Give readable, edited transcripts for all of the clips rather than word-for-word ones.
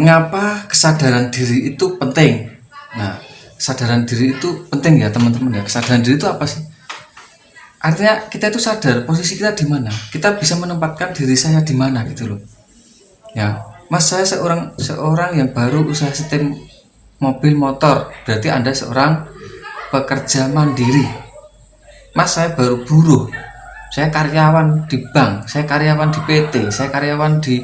Mengapa kesadaran diri itu penting? Nah, kesadaran diri itu penting ya teman-teman ya. Kesadaran diri itu apa sih? Artinya kita itu sadar posisi kita di mana. Kita bisa menempatkan diri saya di mana gitu loh. Ya, Mas, saya seorang yang baru usaha setim mobil motor. Berarti Anda seorang pekerja mandiri. Mas, saya baru buruh. Saya karyawan di bank, saya karyawan di PT, saya karyawan di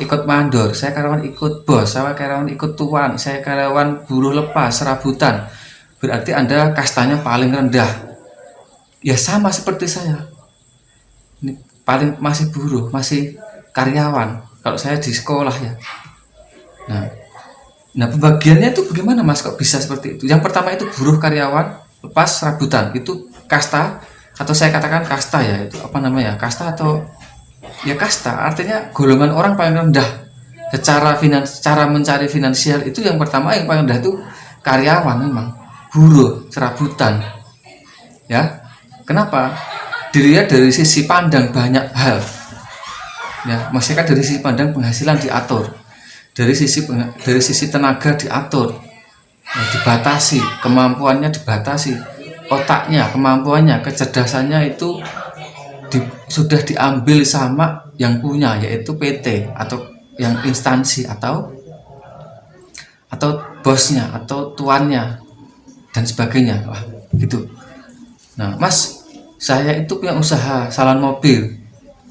ikut mandor, saya karyawan ikut bos, saya karyawan ikut tuan, saya karyawan buruh lepas, serabutan. Berarti Anda kastanya paling rendah. Ya sama seperti saya. Ini paling masih buruh, masih karyawan. Kalau saya di sekolah ya. Nah, pembagiannya itu bagaimana Mas kok bisa seperti itu? Yang pertama itu buruh, karyawan, lepas, serabutan. Itu kasta, atau saya katakan kasta ya, itu apa namanya? Kasta atau ya kasta, artinya golongan orang paling rendah secara cara mencari finansial. Itu yang pertama, yang paling rendah itu karyawan, memang buruh, serabutan. Ya, kenapa? Dilihat dari sisi pandang banyak hal. Ya, masyarakat dari sisi pandang penghasilan diatur, dari sisi tenaga diatur, ya, dibatasi, kemampuannya dibatasi, otaknya, kemampuannya, kecerdasannya itu sudah diambil sama yang punya, yaitu PT atau yang instansi atau bosnya atau tuannya dan sebagainya. Wah, gitu. Nah, Mas, saya itu punya usaha salon mobil.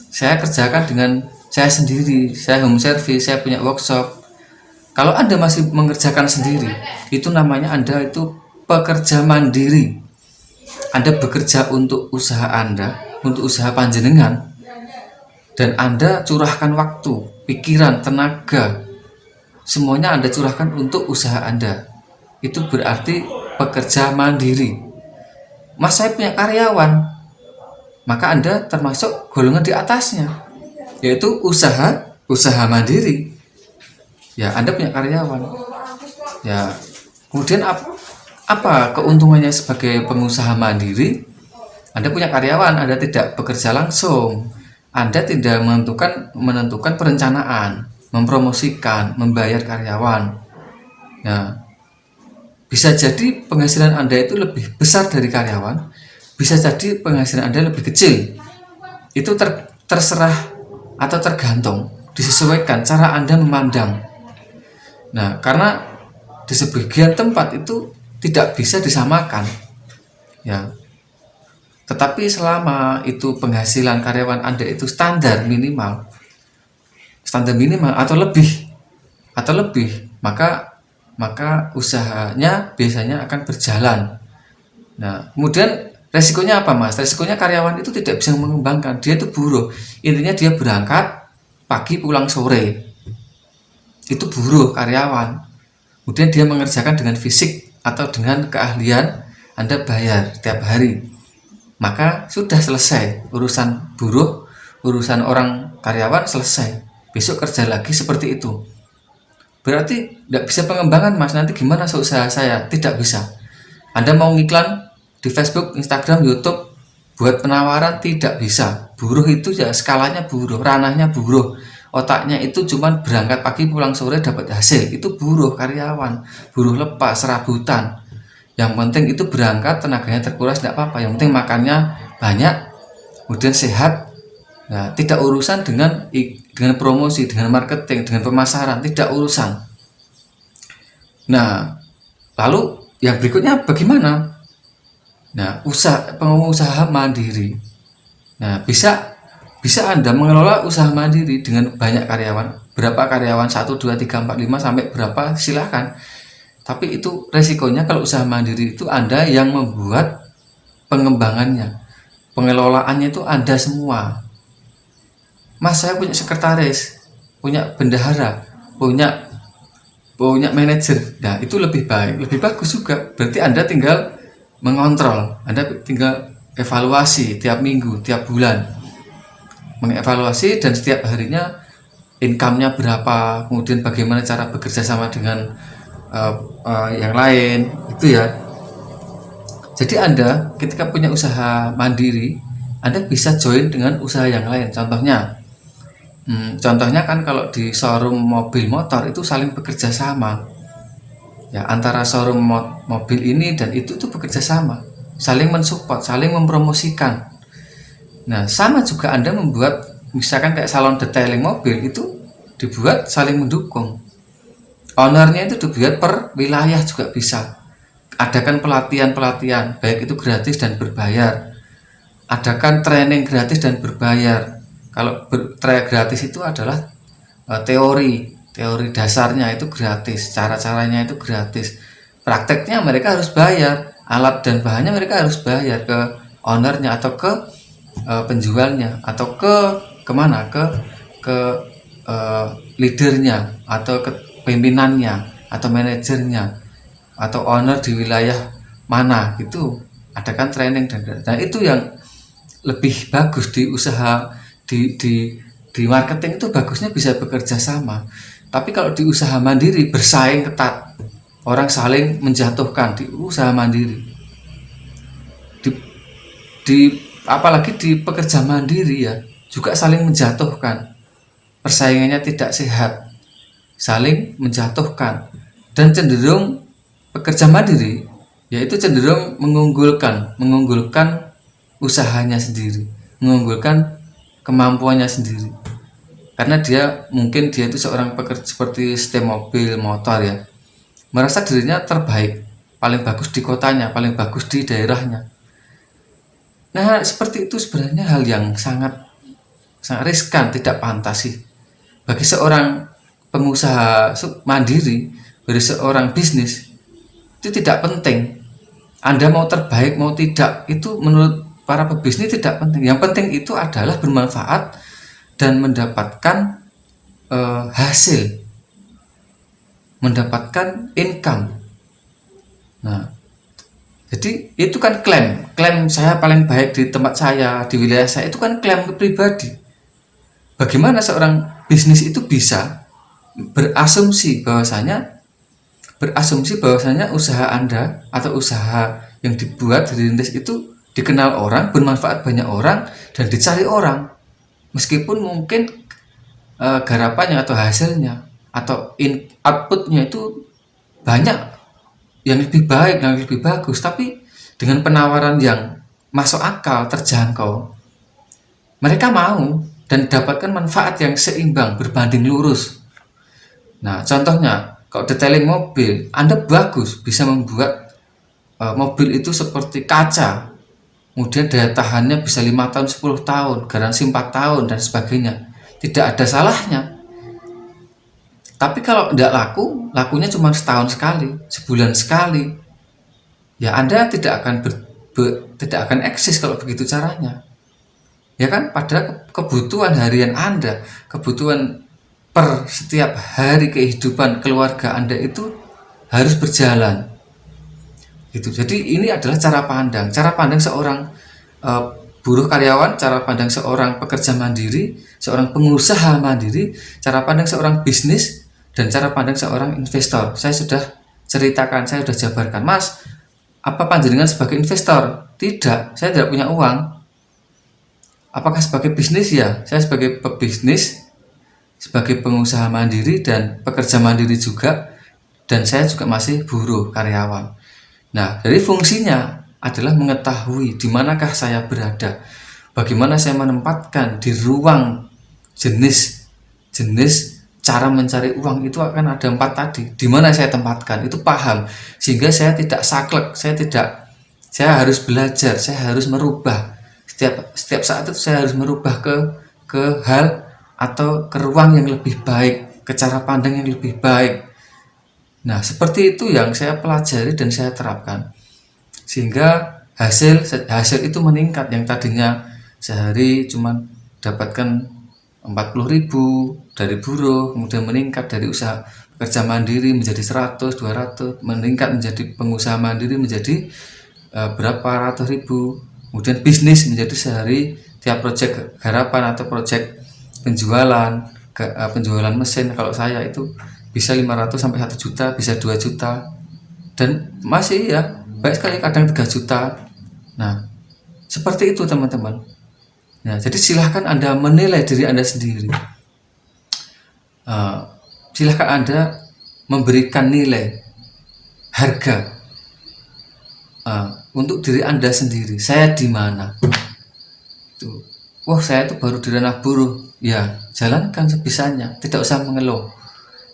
Saya kerjakan dengan saya sendiri, saya home service, saya punya workshop. Kalau Anda masih mengerjakan sendiri, itu namanya Anda itu pekerja mandiri. Anda bekerja untuk usaha Anda, untuk usaha panjenengan, dan Anda curahkan waktu, pikiran, tenaga, semuanya Anda curahkan untuk usaha Anda. Itu berarti pekerja mandiri. Mas, saya punya karyawan, maka Anda termasuk golongan di atasnya, yaitu usaha mandiri. Ya, Anda punya karyawan. Ya, kemudian apa keuntungannya sebagai pengusaha mandiri? Anda punya karyawan, Anda tidak bekerja langsung, Anda tidak menentukan perencanaan, mempromosikan, membayar karyawan. Nah, bisa jadi penghasilan Anda itu lebih besar dari karyawan, bisa jadi penghasilan Anda lebih kecil. Itu terserah atau tergantung, disesuaikan cara Anda memandang. Nah, karena di sebagian tempat itu tidak bisa disamakan, ya. Tetapi selama itu penghasilan karyawan Anda itu standar minimal atau lebih, maka usahanya biasanya akan berjalan. Nah, kemudian resikonya apa, Mas? Resikonya karyawan itu tidak bisa mengembangkan, dia itu buruh. Intinya dia berangkat pagi pulang sore. Itu buruh karyawan. Kemudian dia mengerjakan dengan fisik atau dengan keahlian, Anda bayar tiap hari. Maka sudah selesai urusan buruh, urusan orang karyawan selesai. Besok kerja lagi seperti itu. Berarti tidak bisa pengembangan, Mas. Nanti gimana usaha saya? Tidak bisa. Anda mau ngiklan di Facebook, Instagram, YouTube, buat penawaran, tidak bisa. Buruh itu ya skalanya buruh, ranahnya buruh. Otaknya itu cuman berangkat pagi pulang sore dapat hasil. Itu buruh karyawan, buruh lepas, serabutan. Yang penting itu berangkat, tenaganya terkuras, tidak apa-apa. Yang penting makannya banyak, kemudian sehat. Nah, tidak urusan dengan promosi, dengan marketing, dengan pemasaran, tidak urusan. Nah, lalu yang berikutnya bagaimana? Nah, pengusaha mandiri. Nah, bisa Anda mengelola usaha mandiri dengan banyak karyawan. Berapa karyawan? 1, 2, 3, 4, 5 sampai berapa? Silakan. Tapi itu resikonya kalau usaha mandiri itu Anda yang membuat pengembangannya. Pengelolaannya itu Anda semua. Mas, saya punya sekretaris, punya bendahara, punya manajer. Nah, itu lebih baik, lebih bagus juga. Berarti Anda tinggal mengontrol, Anda tinggal evaluasi tiap minggu, tiap bulan, mengevaluasi, dan setiap harinya income-nya berapa, kemudian bagaimana cara bekerja sama dengan yang lain, itu ya. Jadi Anda ketika punya usaha mandiri, Anda bisa join dengan usaha yang lain. Contohnya Contohnya kan kalau di showroom mobil motor itu saling bekerja sama. Ya, antara showroom mobil ini dan itu tuh bekerja sama, saling mensupport, saling mempromosikan. Nah, sama juga Anda membuat misalkan kayak salon detailing mobil itu dibuat saling mendukung. Ownernya itu dibuat per wilayah juga bisa. Adakan pelatihan-pelatihan, baik itu gratis dan berbayar. Adakan training gratis dan berbayar. Kalau gratis itu adalah teori dasarnya itu gratis, cara-caranya itu gratis, prakteknya mereka harus bayar, alat dan bahannya mereka harus bayar ke ownernya atau ke penjualnya atau kemana ke leadernya atau ke pimpinannya atau manajernya atau owner di wilayah mana gitu. Adakan training dan itu yang lebih bagus di usaha di marketing itu bagusnya bisa bekerja sama. Tapi kalau di usaha mandiri bersaing ketat, orang saling menjatuhkan di usaha mandiri. Di apalagi di pekerja mandiri ya, juga saling menjatuhkan. Persaingannya tidak sehat, saling menjatuhkan dan cenderung pekerja mandiri yaitu cenderung mengunggulkan usahanya sendiri, mengunggulkan kemampuannya sendiri. Karena mungkin dia itu seorang pekerja seperti setir mobil motor ya, merasa dirinya terbaik, paling bagus di kotanya, paling bagus di daerahnya. Nah, seperti itu sebenarnya hal yang sangat riskan, tidak pantas sih bagi seorang pengusaha mandiri, bagi seorang bisnis. Itu tidak penting Anda mau terbaik mau tidak, itu menurut para pebisnis tidak penting. Yang penting itu adalah bermanfaat dan mendapatkan hasil, mendapatkan income. Nah, jadi itu kan klaim saya paling baik di tempat saya, di wilayah saya, itu kan klaim pribadi. Bagaimana seorang bisnis itu bisa berasumsi bahwasanya usaha Anda atau usaha yang dibuat dirintis itu dikenal orang, bermanfaat banyak orang, dan dicari orang, meskipun mungkin garapannya atau hasilnya atau outputnya itu banyak yang lebih baik, yang lebih bagus, tapi dengan penawaran yang masuk akal, terjangkau, mereka mau dan dapatkan manfaat yang seimbang, berbanding lurus. Nah, contohnya kalau detailing mobil, Anda bagus bisa membuat mobil itu seperti kaca, kemudian daya tahannya bisa 5 tahun, 10 tahun, garansi 4 tahun dan sebagainya, tidak ada salahnya. Tapi kalau tidak lakunya cuma setahun sekali, sebulan sekali, ya Anda tidak akan eksis kalau begitu caranya. Ya kan, pada kebutuhan harian Anda, kebutuhan per setiap hari kehidupan keluarga Anda itu harus berjalan. Gitu. Jadi ini adalah cara pandang seorang buruh karyawan, cara pandang seorang pekerja mandiri, seorang pengusaha mandiri, cara pandang seorang bisnis, dan cara pandang seorang investor. Saya sudah ceritakan, saya sudah jabarkan. Mas, apa panjenengan sebagai investor? Tidak, saya tidak punya uang. Apakah sebagai bisnis? Ya, saya sebagai pebisnis, sebagai pengusaha mandiri dan pekerja mandiri juga, dan saya juga masih buruh karyawan. Nah, dari fungsinya adalah mengetahui di manakah saya berada, bagaimana saya menempatkan di ruang jenis cara mencari uang itu akan ada 4 tadi. Di mana saya tempatkan itu paham, sehingga saya tidak saklek, saya harus belajar, saya harus merubah setiap saat itu, saya harus merubah ke hal atau ke ruang yang lebih baik, ke cara pandang yang lebih baik. Nah, seperti itu yang saya pelajari dan saya terapkan, sehingga hasil itu meningkat. Yang tadinya sehari cuma dapatkan 40.000 dari buruh, kemudian meningkat dari usaha pekerja mandiri menjadi 100, 200, meningkat menjadi pengusaha mandiri menjadi berapa ratus ribu, kemudian bisnis menjadi sehari tiap proyek garapan atau proyek penjualan mesin, kalau saya itu bisa 500 sampai 1 juta, bisa 2 juta, dan masih ya baik sekali kadang 3 juta. Nah, seperti itu teman-teman. Nah, jadi silahkan Anda menilai diri Anda sendiri. eh, silahkan Anda memberikan nilai harga untuk diri Anda sendiri. Saya di mana? Tuh. Wah, saya itu baru di ranah buruh. Ya, jalankan sebisanya, tidak usah mengeluh,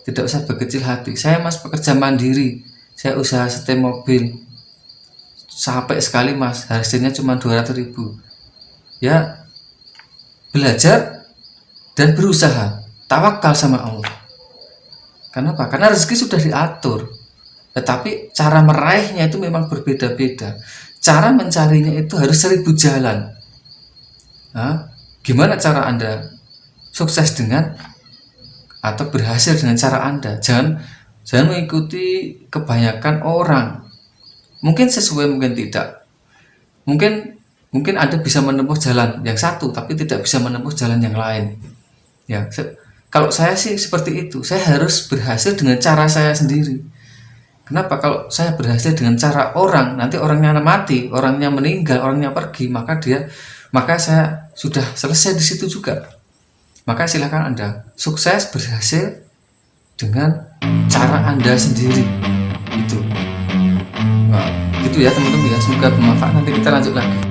tidak usah berkecil hati. Saya Mas pekerja mandiri, saya usaha setem mobil, sampai sekali Mas, hasilnya cuma 200.000. Ya, belajar dan berusaha, tawakal sama Allah. Kenapa? Karena rezeki sudah diatur, tetapi cara meraihnya itu memang berbeda-beda. Cara mencarinya itu harus 1000 jalan. Gimana cara Anda sukses dengan atau berhasil dengan cara Anda? Jangan mengikuti kebanyakan orang. Mungkin sesuai, mungkin tidak. Mungkin Anda bisa menempuh jalan yang satu, tapi tidak bisa menempuh jalan yang lain. Ya, kalau saya sih seperti itu. Saya harus berhasil dengan cara saya sendiri. Kenapa? Kalau saya berhasil dengan cara orang, nanti orangnya mati, orangnya meninggal, orangnya pergi, maka saya sudah selesai di situ juga. Maka silakan Anda sukses berhasil dengan cara Anda sendiri. Itu. Nah, gitu ya teman-teman ya. Semoga bermanfaat. Nanti kita lanjut lagi.